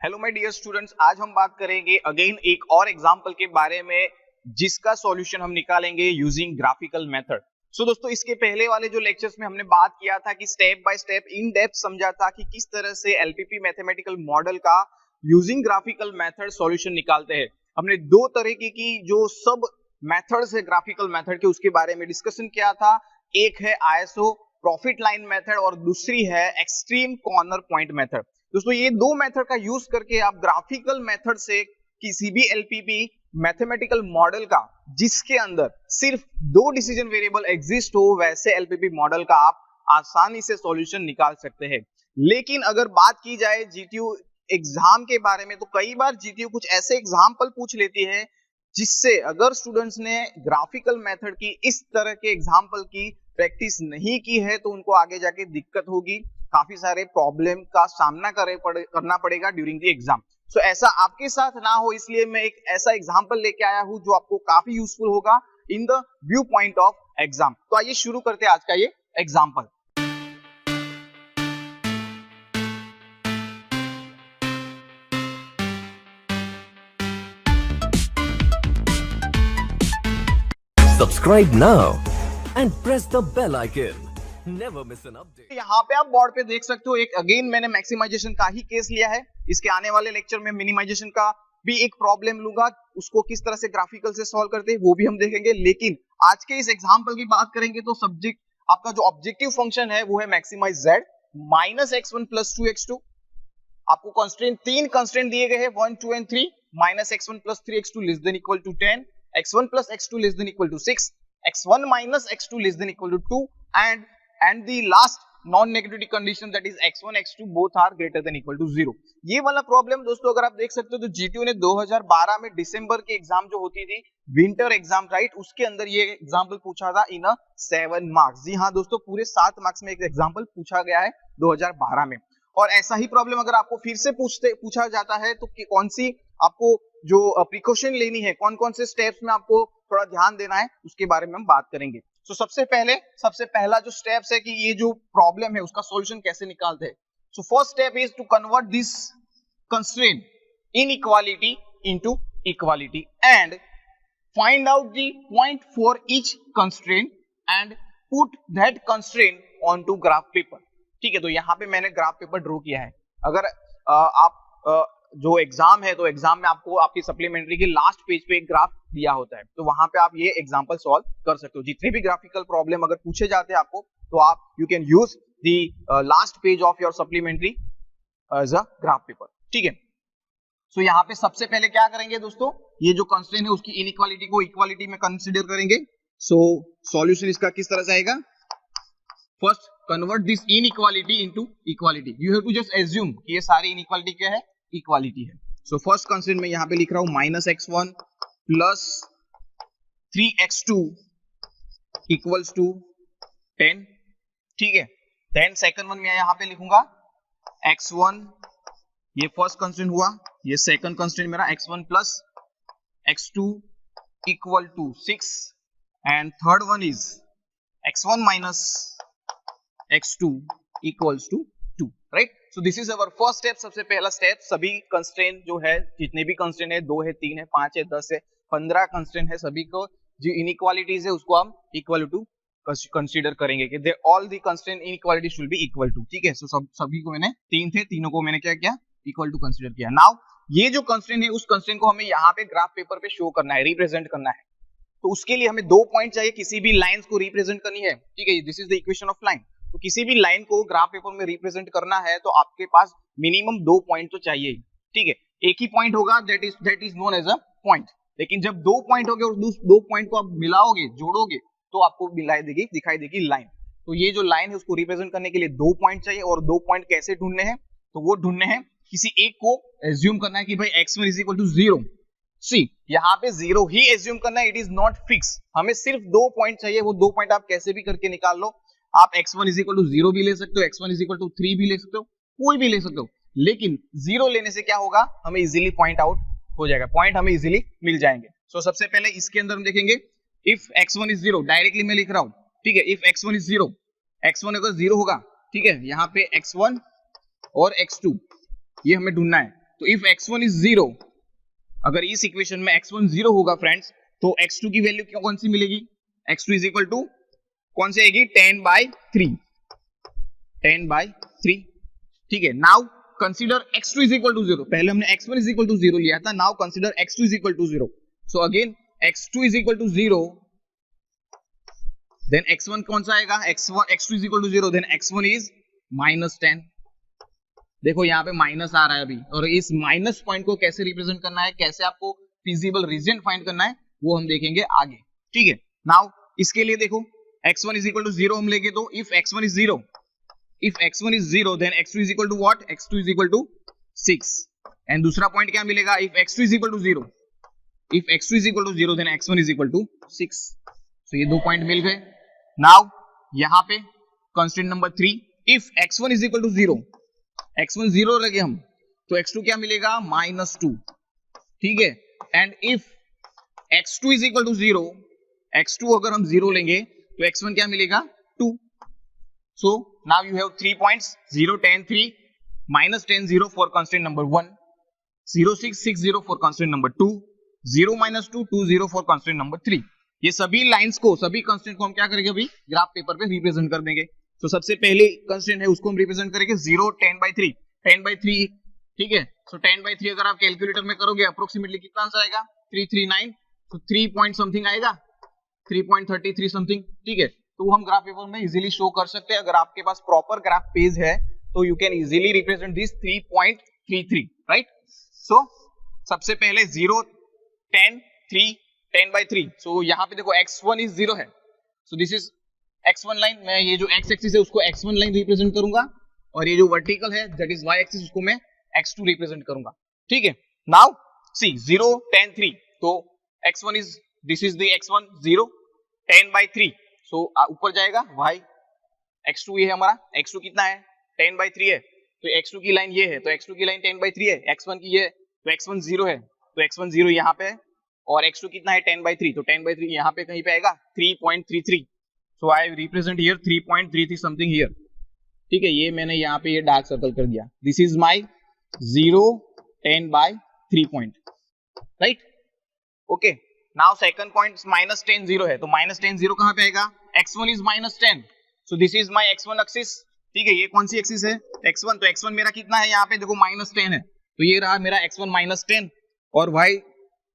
Hello my dear students, आज हम बात करेंगे अगेन एक और एग्जांपल के बारे में जिसका सॉल्यूशन हम निकालेंगे यूजिंग ग्राफिकल मेथड। सो दोस्तों, इसके पहले वाले जो लेक्चर्स में हमने बात किया था कि step by step in depth समझा था कि किस तरह से एलपीपी मैथमेटिकल मॉडल का यूजिंग ग्राफिकल मेथड सॉल्यूशन निकालते हैं। हमने दो तरीके की जो सब मेथड्स है ग्राफिकल मेथड के उसके बारे में डिस्कशन किया था। एक है आईएसओ प्रॉफिट लाइन मेथड और दूसरी है एक्सट्रीम कॉर्नर पॉइंट मेथड। दोस्तों, ये दो मेथड का यूज करके आप ग्राफिकल मेथड से किसी भी एलपीपी मैथमेटिकल मॉडल का जिसके अंदर सिर्फ दो डिसीजन वेरिएबल एग्जिस्ट हो वैसे एलपीपी मॉडल का आप आसानी से सॉल्यूशन निकाल सकते हैं। लेकिन अगर बात की जाए जीटीयू एग्जाम के बारे में तो कई बार जीटीयू कुछ ऐसे एग्जाम्पल पूछ लेती है जिससे अगर स्टूडेंट्स ने ग्राफिकल मेथड की इस तरह के एग्जाम्पल की प्रैक्टिस नहीं की है तो उनको आगे जाके दिक्कत होगी, काफी सारे प्रॉब्लम का सामना करना पड़ेगा ड्यूरिंग द एग्जाम। सो ऐसा आपके साथ ना हो इसलिए मैं एक ऐसा एग्जांपल लेके आया हूं जो आपको काफी यूजफुल होगा in the view point of exam. तो आइए शुरू करते हैं आज का ये example. Subscribe now and press the bell icon. Never miss an update. यहाँ पे आप बोर्ड पे देख सकते हो, एक अगेन मैंने मैक्सिमाइजेशन का ही केस लिया है। इसके आने वाले लेक्चर में मिनिमाइजेशन का भी एक प्रॉब्लम लूंगा, उसको किस तरह से ग्राफिकल से सॉल्व करते हैं वो भी हम देखेंगे। लेकिन आज के इस एग्जांपल की बात करेंगे तो सब्जेक्ट आपका जो ऑब्जेक्टिव फंक्शन है वो है maximise z minus x1 plus 2x2। आपको कंस्ट्रेंट तीन कंस्ट्रेंट दिए गए हैं 1, 2 and 3। Minus x1 plus 3x2 less than equal to 10, x1 plus x2 less than equal to 6, x1 minus x2 less than equal to 2 and the last non-negativity condition that is x1 x2 both are greater than equal to 0। ये वाला problem दोस्तों अगर आप देख सकते हो तो GTU ने 2012 में दिसंबर के एग्जाम जो होती थी विंटर एग्जाम राइट, उसके अंदर ये एग्जाम्पल पूछा था इन 7 मार्क्स। जी हाँ दोस्तों, पूरे 7 मार्क्स में एक एग्जाम्पल पूछा गया है 2012 में। और ऐसा ही प्रॉब्लम अगर आपको फिर से पूछा जाता है तो कौन सी आपको जो प्रिकॉशन लेनी है, कौन कौन से स्टेप्स में आपको थोड़ा ध्यान देना है उसके बारे में हम बात करेंगे। तो सबसे पहला जो स्टेप्स है कि ये जो प्रॉब्लम है उसका सॉल्यूशन कैसे निकालते हैं। So first step is to convert this constraint inequality into equality and find out the point for each constraint and put that constraint onto graph paper. ठीक है, तो यहाँ पे मैंने ग्राफ पेपर ड्रॉ किया है। अगर आप जो एग्जाम है तो एग्जाम में आपको आपकी सप्लीमेंट्री के लास्ट पेज पे एक ग्राफ दिया होता है तो वहां पे आप ये एग्जांपल सॉल्व कर सकते हो। जितने भी ग्राफिकल प्रॉब्लम अगर पूछे जाते हैं आपको तो आप you can use the last page of your supplementary as a graph paper. ठीक है, सो यहाँ पे सबसे पहले क्या करेंगे दोस्तों, ये जो कंस्ट्रेंट है उसकी इनइक्वालिटी को इक्वालिटी में कंसीडर करेंगे। सो सॉल्यूशन इसका किस तरह से आएगा, first convert this inequality into equality. You have to just assume कि ये सारी इनइक्वालिटी क्या है, इक्वालिटी है। सो फर्स्ट कंस्ट्रेंट में यहां पे लिख रहा हूं minus x1 plus 3x2 equals to 10। ठीक है, देन सेकंड वन में यहां पे लिखूंगा x1, ये फर्स्ट कंस्ट्रेंट हुआ, ये सेकंड कंस्ट्रेंट मेरा x1 plus x2 equal to 6 and third one is x1 minus x2 equals to 2 right. So this is our first step. सबसे पहला स्टेप, सभी कंस्ट्रेंट जो है, जितने भी कंस्ट्रेंट है, 2 है, 3 है, 5 है, 10 है, 15 कंस्ट्रेंट है, सभी को जो इनइक्वालिटीज है उसको हम इक्वल टू कंसीडर करेंगे कि all the constraint inequality should be equal to. ठीक है, सो सभी को मैंने 3 थे, तीनों को मैंने क्या किया, इक्वल टू कंसीडर किया। नाउ ये जो कंस्ट्रेंट है उस कंस्ट्रेंट को हमें यहाँ पे ग्राफ पेपर पे शो करना है, रिप्रेजेंट करना है। तो उसके लिए हमें 2 पॉइंट चाहिए, किसी भी लाइंस को रिप्रेजेंट करनी है। ठीक है, this is the equation of line. तो किसी भी लाइन को ग्राफ पेपर में रिप्रेजेंट करना है तो आपके पास मिनिमम 2 पॉइंट तो चाहिए। ठीक है, एक ही पॉइंट होगा that is known as a point. लेकिन जब 2 पॉइंट हो गए और 2 पॉइंट को आप मिलाओगे, जोड़ोगे तो आपको दिखाई देगी लाइन। तो ये जो लाइन है उसको रिप्रेजेंट करने के लिए 2 पॉइंट चाहिए। और 2 पॉइंट कैसे ढूंढने हैं, तो वो ढूंढने हैं, किसी एक को एज्यूम करना है कि भाई x1 इज इक्वल टू 0। सी यहाँ पे 0 ही एज्यूम करना है, इट इज नॉट फिक्स। हमें सिर्फ 2 पॉइंट चाहिए, वो 2 पॉइंट आप कैसे भी करके निकाल लो। आप x1 इज इक्वल टू 0 भी ले सकते हो, x1 इज इक्वल टू 3 भी ले सकते हो, कोई भी ले सकते हो। लेकिन 0 लेने से क्या होगा, हमें इजीली पॉइंट आउट हो जाएगा, पॉइंट हमें इजीली मिल जाएंगे। सो सबसे पहले इसके अंदर हम देखेंगे इफ x1 इज 0, डायरेक्टली मैं लिख रहा हूं। ठीक है, इफ x1 इज 0, x1 अगर 0 होगा, ठीक है, यहाँ पे x1 और x2 ये हमें ढूंढना है। तो इफ x1 इज 0, अगर इस इक्वेशन में x1 0 होगा फ्रेंड्स, तो x2 की वैल्यू कौन सी मिलेगी? x2 इज इक्वल टू कौन सी आएगी? 10/3, 10/3। ठीक है, now consider x2 is equal to 0। पहले हमने x1 इज इक्वल टू 0 लिया था, now consider x2 is equal to 0। So again x2 is equal to 0, then x1 कौन सा आएगा? x2 is equal to 0, then x1 is -10। देखो यहाँ पे माइनस आ रहा है अभी, और इस माइनस पॉइंट को कैसे रिप्रेजेंट करना है, कैसे आपको फिजिबल रीजन फाइंड करना है, वो हम देखेंगे आगे। ठीक है, नाउ इसके लिए देखो x1 इज इक्वल टू 0 हम लेंगे, तो if x1 is 0, if x1 is 0 then x2 is equal to what? x2 is equal to 6। And दूसरा पॉइंट क्या मिलेगा? if x2 is equal to 0, if x2 is equal to 0 then x1 is equal to 6। so ये दो point मिल गए। Now यहाँ पे constraint number 3, if x1 is equal to 0, x1 0 लगे हम, तो x2 क्या मिलेगा? -2। ठीक है, and if x2 is equal to 0, x2 अगर हम 0 लेंगे तो x1 क्या मिलेगा? 2। So now you have 3 points, 0, 10, 3, -10, 0 for constraint number 1, 0, 6, 6, 0 for constraint number 2, 0, -2, 2, 0 for constraint number 3। ये सभी लाइंस को, सभी कंस्ट्रेंट को हम क्या करेंगे अभी? ग्राफ पेपर पे रिप्रेजेंट कर देंगे। तो सबसे पहले कंस्ट्रेंट है उसको हम रिप्रेजेंट करेंगे 0, 10/3, 10/3। ठीक है, सो 10/3 अगर आप कैलकुलेटर में करोगे अप्रोक्सीमेटली कितना आंसर आएगा? 339। तो 3 पॉइंट समथिंग आएगा, 3.33 समथिंग। ठीक है, तो हम ग्राफ पेपर में इजीली शो कर सकते हैं। अगर आपके पास प्रॉपर ग्राफ पेज है तो you can easily represent this 3.33, right. So सबसे पहले 0, 10, 3, 10/3। सो यहाँ पे देखो x1 इज 0 है, so this is x1 line. मैं ये जो x एक्सिस है उसको x1 लाइन रिप्रेजेंट करूंगा, और ये जो वर्टिकल है दैट इज y एक्सिस उसको मैं x2 रिप्रेजेंट करूंगा। ठीक है, नाउ सी 0, 10, 3, तो x1 is, this is the x1 0, 10/3। सो ऊपर जाएगा y, x2 ये है हमारा, x2 कितना है? 10/3 है, तो x2 की लाइन ये है, तो x2 की लाइन 10/3 है, x1 की ये, तो x1 0 है, तो x1 0 यहाँ पे है, और x2 कितना है? 10/3, तो 10/3 यहाँ पे कहीं पे आएगा 3.33। So I represent here 3.33 something here. ठीक है, ये मैंने यहाँ पे ये डार्क सर्कल कर दिया, this is my 0, 10/3 point, right. Okay, now second point -10, 0 है, तो -10, 0 कहां पे आएगा? x1 is -10, so this is my x1 axis. ठीक है, ये कौन सी एक्सिस है? x1, तो x1 मेरा कितना है यहाँ पे? देखो -10 है, तो ये रहा मेरा x1 -10, और y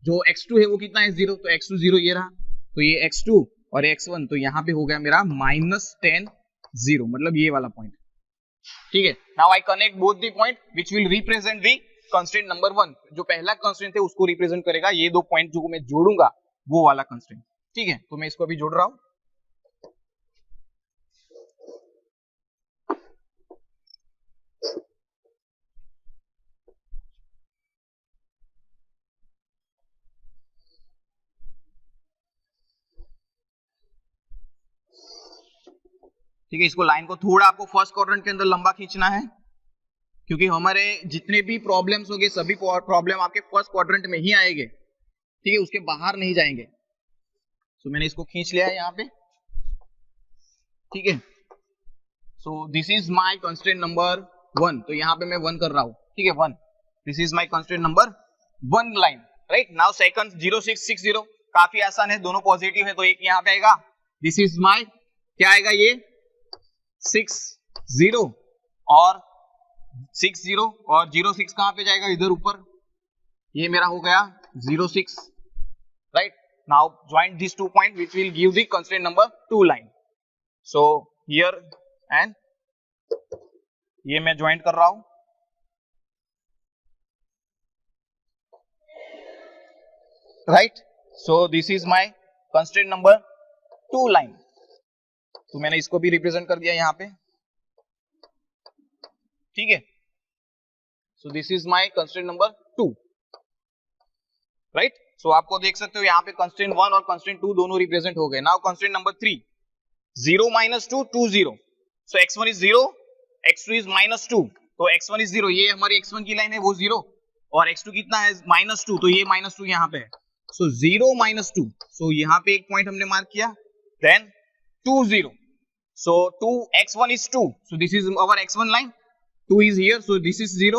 जो x2 है वो कितना है? 0, तो x2 0 ये रहा, तो ये x2 और x1, तो यहाँ पे हो गया मेरा -10, 0, मतलब ये वाला पॉइंट। ठीक है, now I connect both the point which will represent the constraint number 1। जो पहला कंस्ट्रेंट है उसको रिप्रेजेंट करेगा ये दो पॉइंट जो मैं जोड़ूंगा, वो वाला कंस्ट्रेंट। ठीक है, तो मैं इसको अभी जोड़ रहा हूं। ठीक है, इसको लाइन को थोड़ा आपको फर्स्ट क्वाड्रेंट के अंदर लंबा खींचना है, क्योंकि हमारे जितने भी प्रॉब्लम्स होंगे सभी प्रॉब्लम आपके फर्स्ट क्वाड्रेंट में ही आएंगे। ठीक है, उसके बाहर नहीं जाएंगे। सो मैंने इसको खींच लिया है यहाँ पे। ठीक है, so this is my constraint number 1, तो यहाँ पे मैं 1 कर रहा हूँ। ठीक है, 1, this is my constraint number 1 line, right. Now second 0, 6, 6, 0, काफी आसान है, दोनों पॉजिटिव है, तो एक यहाँ पे आएगा, दिस इज माय, क्या आएगा ये? 6, 0, और 6, 0, और 0, 6 कहां पे जाएगा? इधर ऊपर, ये मेरा हो गया 0, 6, right. Now join this 2 point which will give the constraint number 2 line. So here and ये मैं ज्वाइन कर रहा हूं, right. So this is my constraint number 2 line, तो मैंने इसको भी रिप्रेजेंट कर दिया यहाँ पे। ठीक है, so this is my constraint number 2, right. So आपको देख सकते हो यहाँ पे कंस्ट्रेंट 1 और कंस्ट्रेंट 2 दोनों रिप्रेजेंट हो गए। Now constraint number 3, 0, -2, 2, 0। So x1 is 0, x2 is -2, तो x1 इज 0, ये हमारी x1 की लाइन है वो 0, और x2 कितना है? -2, तो ये -2 यहाँ पे है। सो 0, -2, सो यहाँ पे एक पॉइंट हमने मार्क किया, then 2, 0, so 2, x1 is 2, so this is our x1 line, 2 is here, so this is 0,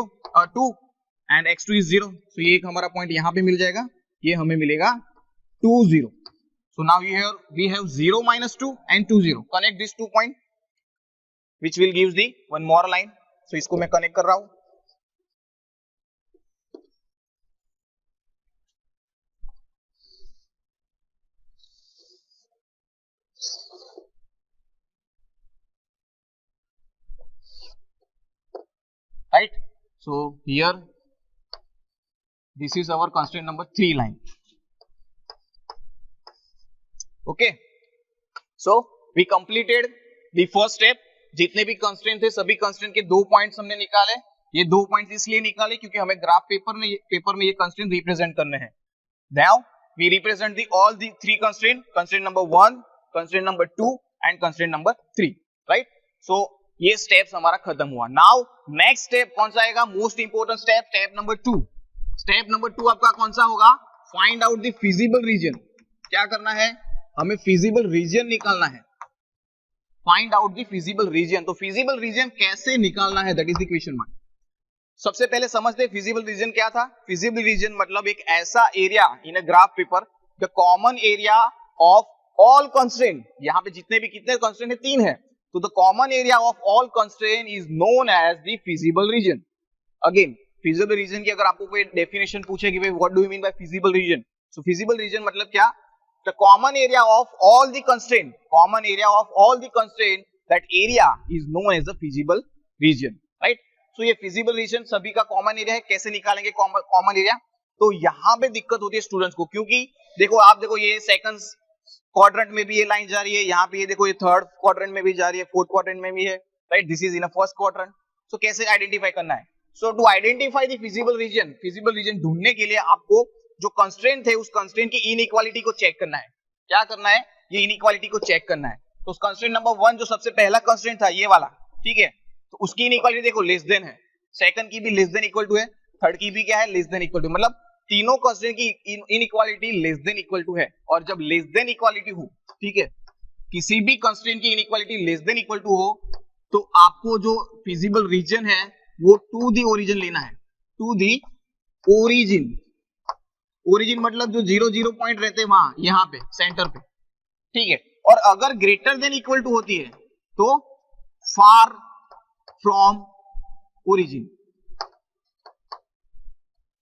2, and x2 is 0, सो ये एक हमारा पॉइंट यहाँ पे मिल जाएगा, ये हमें मिलेगा 2 0. So now we have 0 minus 2 and 2 0. Connect these 2 points, which will gives the one more line. So इसको मैं कनेक्ट कर रहा हूं. Right? So here this is our constraint number 3 line. Okay, so we completed the first step. जितने भी constraint थे सभी constraint के 2 पॉइंट्स हमने निकाले. ये 2 पॉइंट्स इसलिए निकाले क्योंकि हमें ग्राफ पेपर में ये कंस्ट्रेंट रिप्रेजेंट करने हैं. Now we represent all the 3 constraint, constraint number 1, constraint number 2 and constraint number 3. Right? So ये स्टेप्स हमारा खत्म हुआ. Now next step कौन सा आएगा? Most important step, step number 2. Step number 2 आपका कौन सा होगा? Find out the feasible reason. क्या करना है? हमें फिजिबल रीजन निकालना है. Find out the feasible region. तो फिजिबल रीजन कैसे निकालना है, that is the question mark. सबसे पहले समझते हैं फिजिबल रीजन क्या था. फिजिबल रीजन मतलब एक ऐसा area in a graph paper, the common area of all constraint. यहाँ पे जितने भी कितने कंस्ट्रेंट है? 3 है. तो the common area of all constraint is known as the feasible region. Again feasible region की अगर आपको कोई डेफिनेशन पूछे कि भाई what do you mean by feasible region, so feasible region मतलब क्या? The common area of all the constraint, common area of all the constraint, that area is known as the feasible region, right? So ये feasible region सभी का common area है. कैसे निकालेंगे common area? तो यहाँ पे दिक्कत होती है स्टूडेंट्स को, क्योंकि देखो आप देखो ये सेकंड क्वाड्रेंट में भी ये लाइन जा रही है, यहाँ पे ये देखो ये थर्ड क्वाड्रेंट में भी जा रही है, फोर्थ क्वाड्रेंट में भी है, right? This is in a first quadrant. So कैसे आइडेंटिफाई करना है? So to identify the feasible region ढूंढने के लिए आपको जो कंस्ट्रेंट थे उस कंस्ट्रेंट की इनइक्वालिटी को चेक करना है. क्या करना है? ये इनइक्वालिटी को चेक करना है. तो कंस्ट्रेंट नंबर 1 जो सबसे पहला कंस्ट्रेंट था ये वाला, ठीक है, तो उसकी इनइक्वालिटी देखो लेस देन है, सेकंड की भी लेस देन इक्वल टू है, थर्ड की भी क्या है? Less than equal to. मतलब तीनों कंस्ट्रेंट की inequality less than equal to है. और जब लेस देन इक्वालिटी हो, ठीक है, किसी भी कंस्ट्रेंट की inequality less than equal to हो, तो आपको जो फिजिबल रीजन है वो टू दी ओरिजिन लेना है. To the origin. ओरिजिन मतलब जो 0 0 पॉइंट रहते हैं वहां, यहाँ पे सेंटर पे, ठीक है. और अगर ग्रेटर देन इक्वल टू होती है तो फार फ्रॉम ओरिजिन,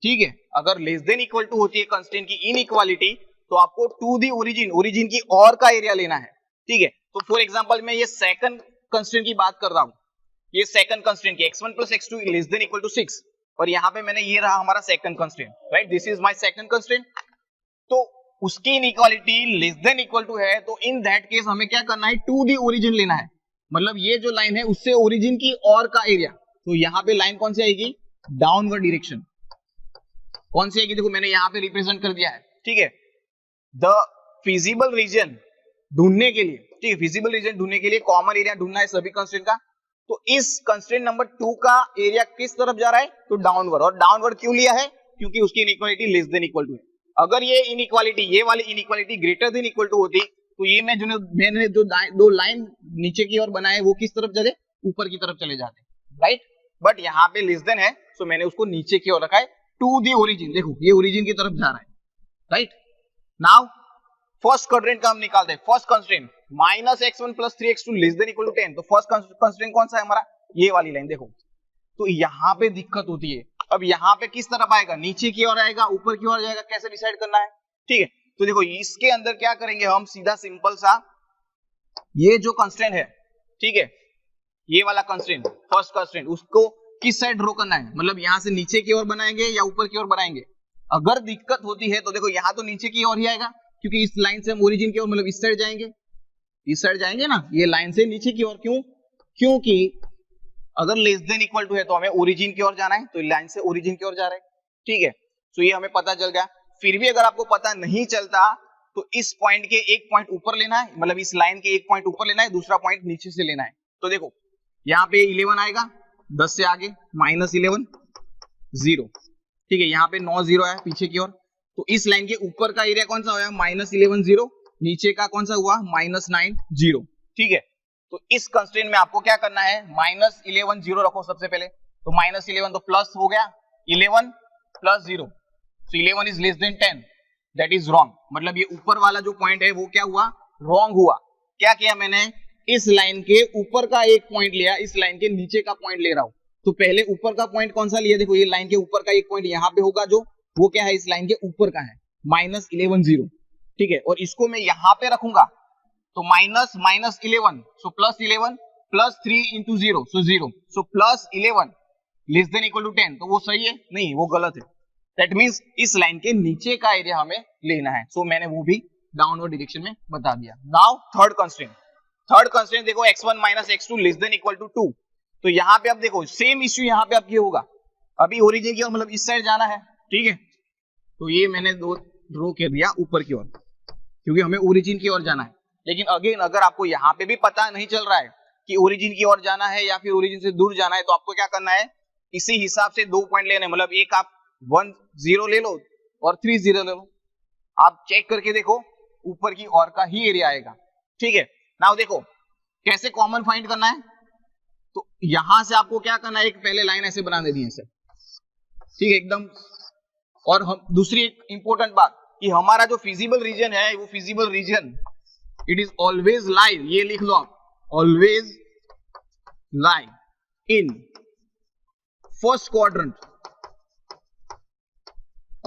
ठीक है. अगर लेस देन इक्वल टू होती है कंस्ट्रेंट की इनइक्वालिटी तो आपको टू दी ओरिजिन की और का एरिया लेना है, ठीक है. तो फॉर एग्जांपल मैं ये सेकंड कंस्ट्रेंट की बात कर रहा हूं. ये सेकंड कंस्ट्रेंट की x1 + x2 less than equal to 6, और यहाँ पे मैंने ये रहा हमारा second constraint, right? This is my second constraint. तो उसकी inequality less than equal to है, तो इन दैट केस हमें क्या करना है? टू दी ओरिजिन लेना है. मतलब ये जो लाइन है उससे ओरिजिन की और का एरिया. तो यहाँ पे लाइन कौन सी आएगी? Downward direction. कौन सी आएगी? देखो मैंने यहाँ पे रिप्रेजेंट कर दिया है, ठीक है. द फिजिबल रीजन ढूंढने के लिए, ठीक है, फिजिबल रीजन ढूंढने के लिए कॉमन एरिया ढूंढना है सभी कंस्ट्रेंट का. तो इस कंस्ट्रेंट नंबर 2 का एरिया किस तरफ जा रहा है? तो डाउनवर्ड. और डाउनवर्ड क्यों लिया है? क्योंकि उसकी inequality less than equal to है. अगर ये इनइक्वालिटी, ये वाली inequality greater than equal to होती तो ये मैंने जो दो लाइन नीचे की ओर बनाए वो किस तरफ चले? ऊपर की तरफ चले जाते, राइट? बट यहाँ पे लेस देन है, सो मैंने उसको नीचे की ओर रखा है. टू दी ओरिजिन, देखो ये ओरिजिन की तरफ जा रहा है, राइट? नाउ फर्स्ट कंस्ट्रेंट का हम निकालते हैं. First constraint -x1 + 3x2 less than equal to 10. तो फर्स्ट कंस्ट्रेंट कौन सा है हमारा? ये वाली लाइन देखो. तो यहाँ पे दिक्कत होती है. अब यहाँ पे किस तरफ आएगा? नीचे की ओर आएगा, ऊपर की ओर जाएगा? कैसे डिसाइड करना है? ठीक है, तो देखो इसके अंदर क्या करेंगे हम? सीधा सिंपल सा ये जो कंस्ट्रेंट है, ठीक है, ये वाला कंस्ट्रेंट, फर्स्ट कंस्ट्रेंट, उसको किस साइड ड्रॉ करना है? मतलब यहाँ से नीचे की ओर बनाएंगे या ऊपर की ओर बनाएंगे? अगर दिक्कत होती है तो देखो यहाँ तो नीचे की ओर ही आएगा, क्योंकि इस लाइन से हम ओरिजिन की ओर मतलब इस साइड जाएंगे, इस साइड जाएंगे ना, ये लाइन से नीचे की ओर. क्यों? क्योंकि अगर लेस देन इक्वल टू है तो हमें ओरिजिन की ओर जाना है, तो लाइन से ओरिजिन की ओर जा रहा है, ठीक है. तो ये हमें पता चल गया. फिर भी अगर आपको पता नहीं चलता तो इस पॉइंट के एक पॉइंट ऊपर लेना है, मतलब इस लाइन के एक पॉइंट ऊपर लेना है, दूसरा पॉइंट नीचे से लेना है. तो देखो यहाँ पे 11 आएगा, 10 से आगे -11 0, ठीक है. यहाँ पे 9 0 है पीछे की ओर. तो इस लाइन के ऊपर का एरिया कौन सा हुआ? -11 0. नीचे का कौन सा हुआ? -9 0, ठीक है. तो इस कंस्ट्रेंट में आपको क्या करना है? -11 0 रखो सबसे पहले. तो -11 तो प्लस हो गया 11 plus 0, so 11 is less than 10, that is wrong. मतलब ये ऊपर वाला जो पॉइंट है वो क्या हुआ, रॉन्ग हुआ। क्या किया मैंने, इस लाइन के ऊपर का एक पॉइंट लिया, इस लाइन के नीचे का पॉइंट ले रहा हूं। तो पहले ऊपर का पॉइंट कौन सा लिया, देखो ये लाइन के ऊपर का एक पॉइंट यहाँ पे होगा, जो वो क्या है, इस लाइन के ऊपर का है, -11 0, ठीक है। और इसको मैं यहाँ पे रखूंगा, तो -11, so +11 +3 into 0, so 0, so +11 less than equal to 10, तो वो सही है, नहीं वो गलत है। दैट मींस इस लाइन के नीचे का एरिया हमें लेना है। सो मैंने वो भी डाउनवर्ड डायरेक्शन में बता दिया। नाउ थर्ड कंस्ट्रेंट देखो, x1 - x2 less than equal to 2। तो यहाँ पे आप देखो सेम इश्यू यहाँ पे आप ये होगा, अभी ओरिजिन की ओर मतलब इस साइड जाना है, ठीक है। तो ये मैंने दो ड्रॉ कर दिया ऊपर की ओर, क्योंकि हमें ओरिजिन की ओर जाना है। लेकिन अगेन अगर आपको यहाँ पे भी पता नहीं चल रहा है कि ओरिजिन की ओर जाना है या फिर ओरिजिन से दूर जाना है, तो आपको क्या करना है, इसी हिसाब से 2 पॉइंट लेने, मतलब एक आप 1 0 ले लो और 3 0 ले लो। आप चेक करके देखो ऊपर की ओर का ही एरिया आएगा, ठीक है। नाउ देखो कैसे कॉमन फाइंड करना है। तो यहां से आपको क्या करना है, एक पहले लाइन ऐसे बना देनी है, ठीक है एकदम। और हम दूसरी एक इंपॉर्टेंट बात कि हमारा जो फिजिबल रीजन है, वो feasible region it is always लाई, ये लिख लो आप, always lie in first quadrant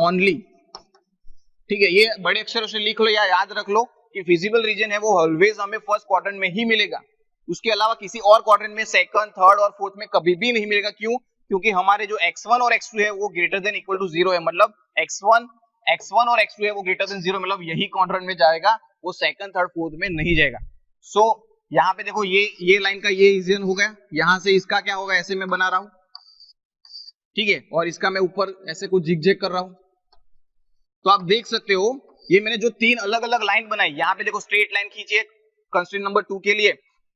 only, ठीक है। ये बड़े अक्षरों से लिख लो या याद रख लो कि फिजिबल रीजन है वो ऑलवेज हमें फर्स्ट क्वाड्रेंट में ही मिलेगा, उसके अलावा किसी और क्वाड्रेंट में, सेकंड, थर्ड और फोर्थ में कभी भी नहीं मिलेगा। क्यों, क्योंकि हमारे जो x1 और x2 है वो ग्रेटर देन इक्वल टू 0 है, मतलब x1 और x2 है वो ग्रेटर देन 0, मतलब यही क्वाड्रेंट में जाएगा, वो सेकंड, थर्ड, फोर्थ में नहीं जाएगा। सो यहाँ पे देखो ये लाइन का ये रीजन हो गया, यहां से इसका क्या होगा, ऐसे मैं बना रहा हूं, ठीक है। और इसका मैं ऊपर ऐसे कुछ जिगजैग कर रहा हूं। तो आप देख सकते हो ये मैंने जो 3 अलग अलग लाइन बनाई, यहाँ पे देखो स्ट्रेट लाइन खींची है कंस्ट्रेंट नंबर 2 के लिए,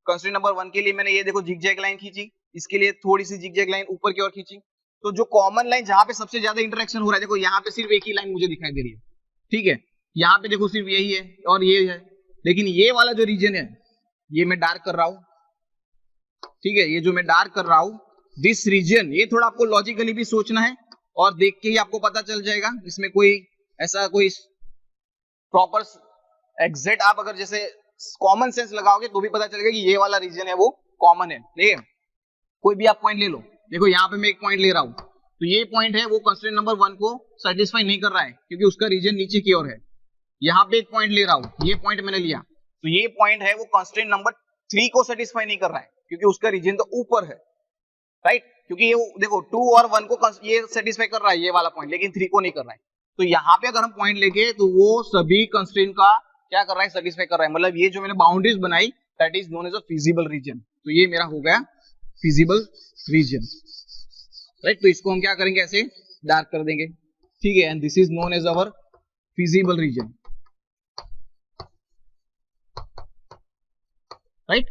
कंस्ट्रेंट नंबर 1 के लिए मैंने ये देखो जिगजैग लाइन खींची, इसके लिए थोड़ी सी जिगजैग लाइन ऊपर की ओर खींची। तो जो कॉमन लाइन जहां पे सबसे ज्यादा इंटरेक्शन हो रहा है, देखो यहाँ पे सिर्फ एक ही लाइन मुझे दिखाई दे रही है, ठीक है। यहाँ पे देखो सिर्फ यही है और ये है, लेकिन ये वाला जो रीजन है ये मैं डार्क कर रहा हूं, ठीक है। ये जो मैं डार्क कर रहा हूं, दिस रीजन, ये थोड़ा आपको लॉजिकली भी सोचना है और देख के ही आपको पता चल जाएगा, इसमें कोई ऐसा कोई प्रॉपर एग्जैक्ट आप अगर जैसे कॉमन सेंस लगाओगे तो भी पता चलेगा कि ये वाला रीजन है वो कॉमन है, ठीक है। कोई भी आप पॉइंट ले लो, देखो यहाँ पे मैं एक पॉइंट ले रहा हूं, तो ये पॉइंट है वो कंस्ट्रेंट नंबर 1 को सेटिस्फाई नहीं कर रहा है, क्योंकि उसका रीजन नीचे की ओर है। यहाँ पे एक पॉइंट ले रहा हूं, ये पॉइंट मैंने लिया, तो ये पॉइंट है वो कंस्ट्रेंट नंबर 3 को सेटिस्फाई नहीं कर रहा है, क्योंकि उसका रीजन तो ऊपर है, राइट। क्योंकि ये देखो 2 और 1 को ये सेटिस्फाई कर रहा है ये वाला पॉइंट, लेकिन 3 को नहीं कर रहा है। तो यहाँ पे अगर हम पॉइंट लेके, तो वो सभी कंस्ट्रेंट का क्या कर रहा है, सेटिस्फाई कर रहा है। मतलब ये जो मैंने बाउंड्रीज बनाई, that is known as a feasible region. तो ये मेरा हो गया फिजिबल रीजन, राइट। तो इसको हम क्या करेंगे, ऐसे डार्क कर देंगे, ठीक है। And this is known as our feasible region, right.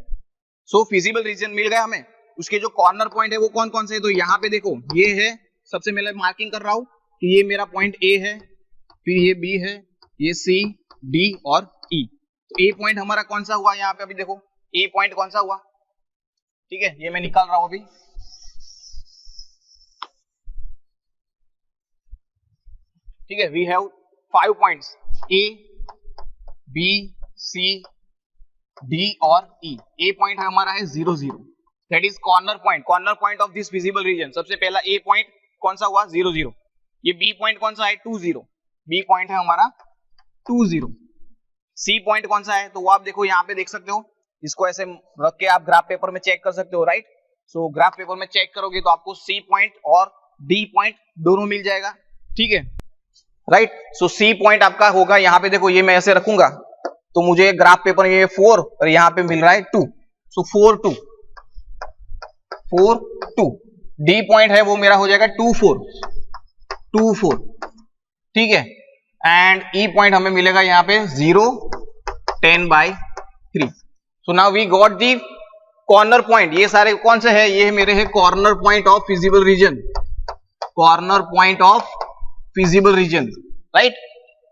So feasible region मिल गया हमें। उसके जो कॉर्नर पॉइंट है वो कौन कौन से है, तो यहाँ पे देखो ये है, सबसे पहले मार्किंग कर रहा हूं कि ये मेरा पॉइंट ए है, फिर ये बी है, ये सी, डी और ई। तो ए पॉइंट हमारा कौन सा हुआ, यहाँ पे अभी देखो ए पॉइंट कौन सा हुआ, ठीक है। ये मैं निकाल रहा हूं अभी, ठीक है। We have 5 points A, B, C, D और ई। ए पॉइंट हमारा है 0 0, that is corner point of this feasible region. सबसे पहला ए पॉइंट कौन सा हुआ, 0 0। ये बी पॉइंट कौन सा है, 2 0, बी पॉइंट है हमारा 2 0। सी पॉइंट कौन सा है, तो वो आप देखो यहाँ पे देख सकते हो, इसको ऐसे रख के आप ग्राफ पेपर में चेक कर सकते हो, राइट। सो ग्राफ पेपर में चेक करोगे तो आपको सी पॉइंट और डी पॉइंट दोनों मिल जाएगा, ठीक है, राइट। सो सी पॉइंट आपका होगा, यहाँ पे देखो ये मैं ऐसे रखूंगा तो मुझे ग्राफ पेपर में ये 4 और यहाँ पे मिल रहा है 2, सो 4 2 4 2। डी पॉइंट है वो मेरा हो जाएगा 2 4 2 4, ठीक है। एंड ई पॉइंट हमें मिलेगा यहाँ पे 0 10/3। So now we got the corner point. ये सारे कौन से है, ये मेरे है corner point of feasible region, corner point of feasible region, right.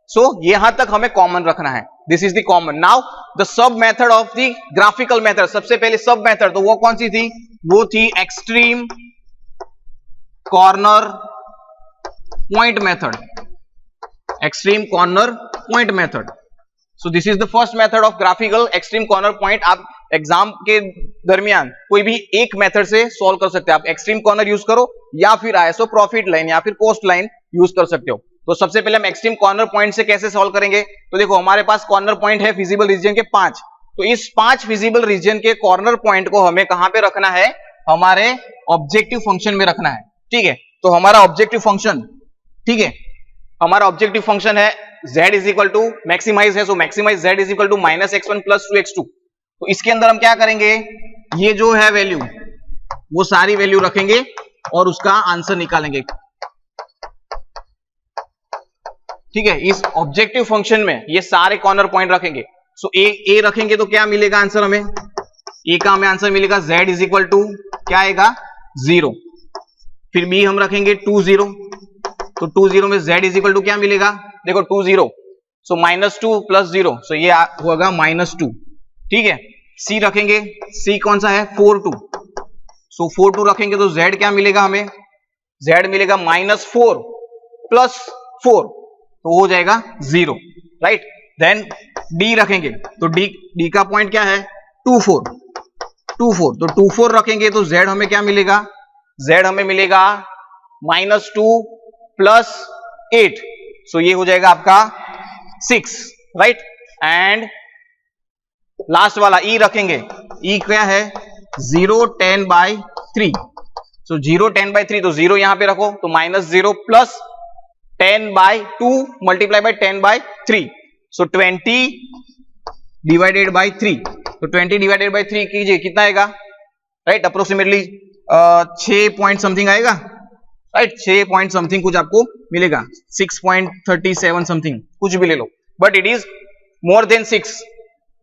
So यहां तक हमें कॉमन रखना है, this is the common. Now the sub method of the graphical method, सबसे पहले सब मेथड तो वो कौन सी थी, वो थी extreme corner point method, extreme corner point method. So this is the first method of graphical extreme corner point. आप एग्जाम के दरमियान कोई भी एक मेथड से सॉल्व कर सकते हैं. आप एक्सट्रीम कॉर्नर यूज करो या फिर आईएसओ प्रॉफिट लाइन या फिर कॉस्ट लाइन यूज कर सकते हो. तो सबसे पहले हम एक्सट्रीम कॉर्नर पॉइंट से कैसे सॉल्व करेंगे. तो देखो हमारे पास कॉर्नर पॉइंट है फिजिबल रीजन के 5. तो इस 5 फिजिबल रीजन के कॉर्नर पॉइंट को हमें कहां पे रखना है, हमारे ऑब्जेक्टिव फंक्शन में रखना है. ठीक है, तो हमारा ऑब्जेक्टिव फंक्शन, ठीक है, हमारा ऑब्जेक्टिव फंक्शन है z is equal to maximize है. So maximize z is equal to -x1 + 2x2. तो इसके अंदर हम क्या करेंगे, ये जो है वैल्यू वो सारी वैल्यू रखेंगे और उसका आंसर निकालेंगे. ठीक है, इस ऑब्जेक्टिव फंक्शन में ये सारे कॉर्नर पॉइंट रखेंगे. सो ए रखेंगे तो क्या मिलेगा आंसर हमें, ए का हमें आंसर मिलेगा z इज इक्वल टू क्या आएगा 0. फिर बी हम रखेंगे 2 0. तो 2 0 में z इज इक्वल टू क्या मिलेगा, देखो 2 0, सो -2 + 0, सो ये होगा -2. ठीक है, सी रखेंगे, सी कौन सा है 4 2. सो 4 2 रखेंगे तो z क्या मिलेगा हमें, z मिलेगा -4 + 4, तो हो जाएगा 0. राइट, देन d रखेंगे तो d का पॉइंट क्या है 2 4. तो 2 4 रखेंगे तो z हमें क्या मिलेगा, z हमें मिलेगा -2 + 8, सो ये हो जाएगा आपका 6. राइट, एंड लास्ट वाला e रखेंगे, e क्या है 0 10/3. सो 0 10/3, तो 0 यहां पे रखो तो -0 + 10/2 × 10/3, सो 20 / 3. तो 20 / 3 कीजिए, कितना आएगा, राइट, अप्रोक्सीमेटली 6 पॉइंट समथिंग आएगा. राइट, 6 पॉइंट समथिंग कुछ आपको मिलेगा, 6.37 समथिंग कुछ भी ले लो, but it is more than 6.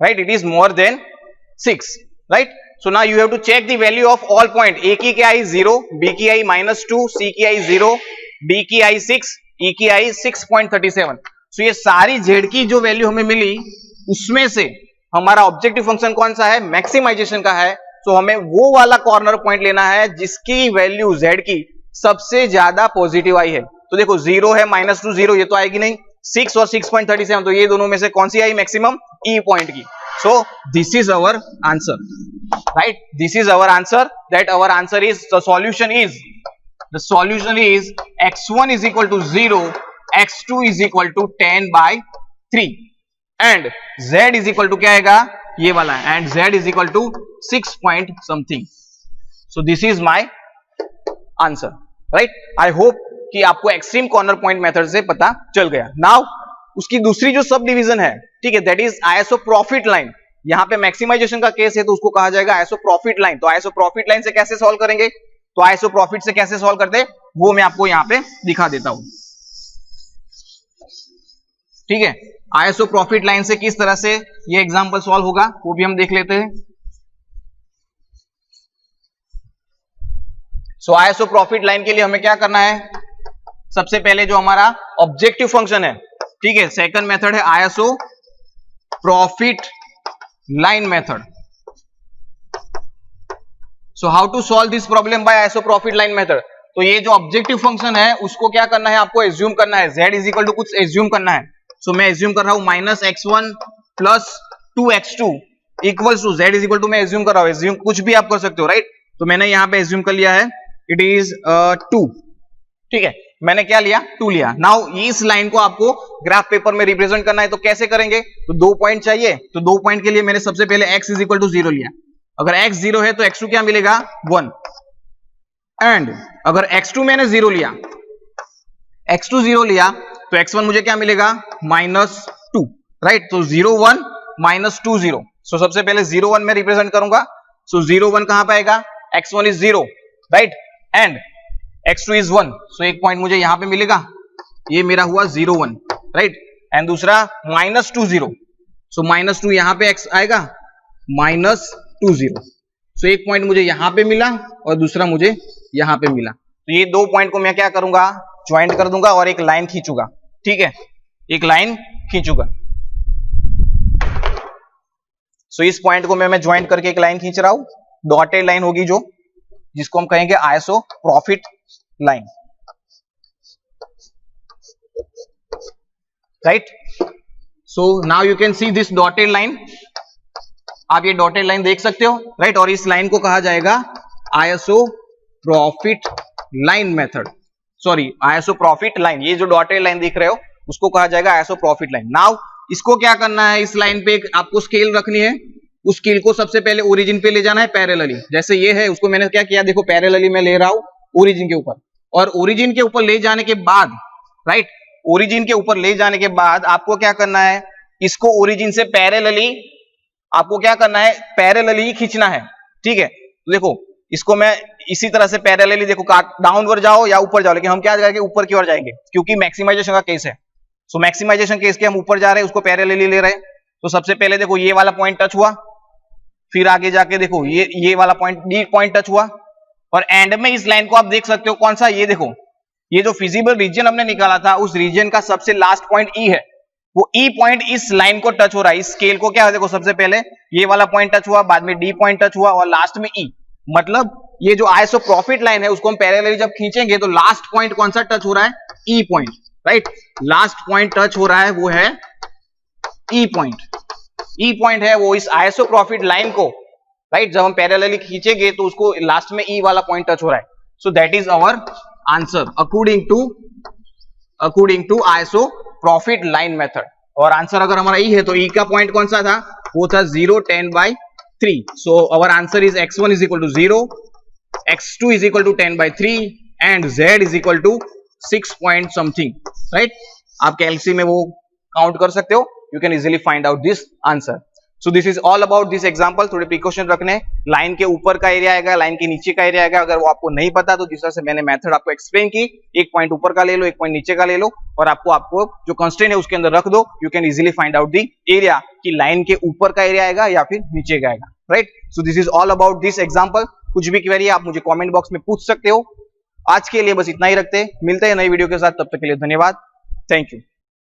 Right, it is more than 6. Right, so now you have to check the value of all point. A की क्या आई 0, B की आई -2, C की आई 0, D की आई 6, E की आई 6.37. so ये सारी Z की जो वैल्यू हमें मिली उसमें से हमारा ऑब्जेक्टिव फंक्शन कौन सा है, मैक्सिमाइजेशन का है. so हमें वो वाला कॉर्नर पॉइंट लेना है जिसकी वैल्यू Z की सबसे ज्यादा पॉजिटिव आई है. तो देखो 0 है, -2 0, ये तो आएगी नहीं. 6 और 6.37, तो ये दोनों में से कौन सी आई मैक्सिमम, E पॉइंट की. So this is our answer, right? This is our answer. That our answer is, the solution is x1 is equal to 0, x2 is equal to 10/3, and z is equal to क्या आएगा, ये वाला है, and z is equal to 6 point something. So this is my answer, right? I hope कि आपको extreme corner point method से पता चल गया. नाउ उसकी दूसरी जो सब डिवीजन है, ठीक है, that is ISO profit line. यहां पे मैक्सिमाइजेशन का केस है तो उसको कहा जाएगा आईएसओ प्रॉफिट लाइन. तो आईएसओ प्रॉफिट लाइन से कैसे सॉल्व करेंगे, तो आईएसओ प्रॉफिट से कैसे सॉल्व करते हैं वो मैं आपको यहां पे दिखा देता हूं. ठीक है, आईएसओ प्रॉफिट लाइन से किस तरह से ये एग्जांपल सॉल्व होगा वो भी हम देख लेते हैं. सो आईएसओ प्रॉफिट लाइन के लिए हमें क्या करना है, सबसे पहले जो हमारा ऑब्जेक्टिव फंक्शन है, ठीक है, सेकंड मेथड है iso profit line method. So how to solve this problem by iso profit line method. तो ये जो ऑब्जेक्टिव फंक्शन है उसको क्या करना है, आपको एज्यूम करना है, z इज इक्वल टू कुछ एज्यूम करना है. सो मैं एज्यूम कर रहा हूं -x1 + 2x2 equals to z is equal to, मैं एज्यूम कर रहा हूं, एज्यूम कुछ भी आप कर सकते हो, राइट. तो मैंने यहां पे एज्यूम कर लिया है इट इज 2. ठीक है, मैंने क्या लिया 2 लिया. नाउ इस लाइन को आपको ग्राफ पेपर में रिप्रेजेंट करना है, तो कैसे करेंगे, तो 2 पॉइंट चाहिए. तो 2 पॉइंट के लिए मैंने सबसे पहले x इज इक्वल टू 0 लिया. अगर x 0 है तो x2 क्या मिलेगा 1, एंड अगर x2 मैंने 0 लिया, x2 0 लिया तो x1 मुझे क्या मिलेगा -2. राइट, तो 0 1 -2 0. सो सबसे पहले 0 1 में रिप्रेजेंट करूंगा. सो 0 1 कहां पाएगा, x1 is 0, right, and x2 is 1. सो एक पॉइंट मुझे यहां पे मिलेगा, ये मेरा हुआ 0 1, राइट, एंड दूसरा -2 0. सो -2 यहां पे x आएगा -2 0. सो एक पॉइंट मुझे यहां पे मिला और दूसरा मुझे यहां पे मिला. तो ये 2 पॉइंट को मैं क्या करूंगा, ज्वाइंट कर दूंगा और एक लाइन खींचूंगा. ठीक है, एक लाइन खींचूंगा. सो इस पॉइंट को मैं ज्वाइंट करके एक लाइन खींच रहा हूं, डॉटेड लाइन होगी जो, जिसको हम कहेंगे ISO profit line. Right. So now you can see this dotted line, आप ये डॉटेड लाइन देख सकते हो, राइट। और इस लाइन को कहा जाएगा isoprofit line method, sorry isoprofit line. ये जो डॉटेड लाइन दिख रहे हो उसको कहा जाएगा आइसोप्रोफिट लाइन। नाउ इसको क्या करना है, इस लाइन पे आपको स्केल रखनी है। उस स्केल को सबसे पहले ओरिजिन पे ले जाना है पैरेलली, जैसे ये है उसको मैंने क्या किया, देखो पैरेलली मैं ले रहा हूं ओरिजिन के ऊपर। और ओरिजिन के ऊपर ले जाने के बाद, राइट, ओरिजिन के ऊपर ले जाने के बाद आपको क्या करना है, इसको ओरिजिन से पैरेलली आपको क्या करना है, पैरेलली खींचना है, ठीक है। देखो इसको मैं इसी तरह से पैरेलली, देखो डाउनवर्ड जाओ या ऊपर जाओ, लेकिन हम क्या जाएंगे, ऊपर की ओर जाएंगे क्योंकि मैक्सिमाइजेशन का केस है। सो मैक्सिमाइजेशन केस के हम ऊपर जा रहे हैं, उसको पैरेलली ले रहे हैं। तो सबसे पहले देखो ये वाला पॉइंट टच हुआ, फिर आगे जाके देखो ये वाला पॉइंट डी पॉइंट टच हुआ, और एंड में इस लाइन को आप देख सकते हो कौन सा, ये देखो ये जो फिजिबल रीजन हमने निकाला था उस रीजन का सबसे लास्ट पॉइंट ई है, वो ई पॉइंट इस लाइन को टच हो रहा है। इस स्केल को क्या है, देखो सबसे पहले ये वाला पॉइंट टच हुआ, बाद में डी पॉइंट टच हुआ और लास्ट में ई। मतलब ये जो आइसोप्रोफिट लाइन है उसको हम पैरेलली जब खींचेंगे तो लास्ट पॉइंट कौन सा टच हो रहा है, ई point, right. Last point touch हो रहा है वो है ई पॉइंट। ई पॉइंट है वो इस आइसोप्रोफिट लाइन को, राइट, जब हम पैरेलली खींचेंगे तो उसको लास्ट में ई वाला पॉइंट टच हो रहा है। So that is our answer according to isoprofit line method. और आंसर अगर हमारा ई है तो ई का पॉइंट कौन सा था, वो था 0, 10/3। So our answer is x1 is equal to 0, x2 is equal to 10/3 and z is equal to 6 point something, right. आप कैलसी में वो काउंट कर सकते हो, you can easily find out this answer. So this is all about this example. थोड़े precaution रखने, line के ऊपर का एरिया आएगा, लाइन के नीचे का एरिया आएगा। अगर वो आपको नहीं पता तो जिस तरह से मैंने मेथड आपको एक्सप्लेन की, एक पॉइंट ऊपर का ले लो, एक पॉइंट नीचे का ले लो, और आपको जो कंस्ट्रेंट है उसके अंदर रख दो, you can easily find out the area कि लाइन के ऊपर का एरिया आएगा या फिर नीचे का आएगा, right. So this is all about this example. कुछ भी क्वेरी आप मुझे कमेंट बॉक्स में पूछ सकते हो। आज के लिए बस इतना ही रखते हैं, मिलते हैं नई वीडियो के साथ, तब तक के लिए धन्यवाद, थैंक यू।